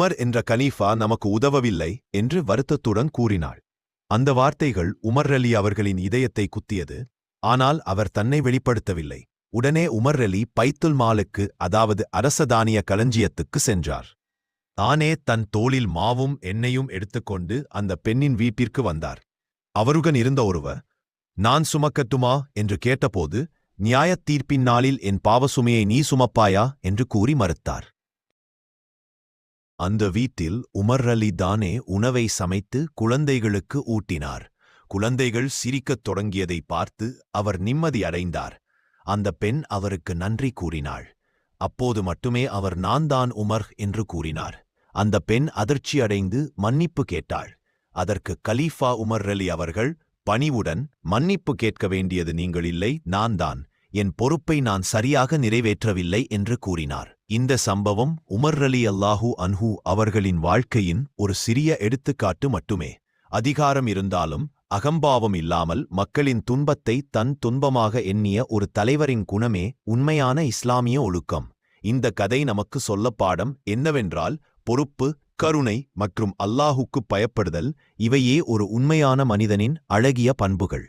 Umar என்ற கலீஃபா நமக்கு உதவவில்லை என்று வருத்தத்துடன் கூறினாள். அந்த வார்த்தைகள் உமர் அலி அவர்களின் இதயத்தை குத்தியது. ஆனால் அவர் தன்னை வெளிப்படுத்தவில்லை. உடனே உமர் அலி பைத்துல் மாலுக்கு, அதாவது அரசதானிய களஞ்சியத்துக்கு சென்றார். தானே தன் தோளில் மாவும் எண்ணெயும் எடுத்துக்கொண்டு அந்த பெண்ணின் வீட்டிற்கு வந்தார். அவருடன் இருந்த ஒருவர், நான் சுமக்கட்டுமா என்று கேட்டபோது, நியாயத் தீர்ப்பின் நாளில் என் பாவசுமையை நீ சுமப்பாயா என்று கூறி மறுத்தார். அந்த வீட்டில் உமர் அலி தானே உணவை சமைத்து குழந்தைகளுக்கு ஊட்டினார். குழந்தைகள் சிரிக்கத் தொடங்கியதை பார்த்து அவர் நிம்மதி அடைந்தார். அந்த பெண் அவருக்கு நன்றி கூறினாள். அப்போது மட்டுமே அவர் நான் தான் உமர் என்று கூறினார். அந்த பெண் அதிர்ச்சியடைந்து மன்னிப்பு கேட்டாள். அதற்கு கலீஃபா உமர் அலி அவர்கள் பணிவுடன், மன்னிப்பு கேட்க வேண்டியது நீங்கள் இல்லை, நான் தான். என் பொறுப்பை நான் சரியாக நிறைவேற்றவில்லை என்று கூறினார். இந்த சம்பவம் உமர் அலி அல்லாஹு அன்ஹு அவர்களின் வாழ்க்கையின் ஒரு சிறிய எடுத்துக்காட்டு மட்டுமே. அதிகாரம் இருந்தாலும் அகம்பாவம் இல்லாமல் மக்களின் துன்பத்தை தன் துன்பமாக எண்ணிய ஒரு தலைவரின் குணமே உண்மையான இஸ்லாமிய ஒழுக்கம். இந்த கதை நமக்கு சொல்ல பாடம் என்னவென்றால், பொறுப்பு, கருணை மற்றும் அல்லாஹுக்குப் பயப்படுதல், இவையே ஒரு உண்மையான மனிதனின் அழகிய பண்புகள்.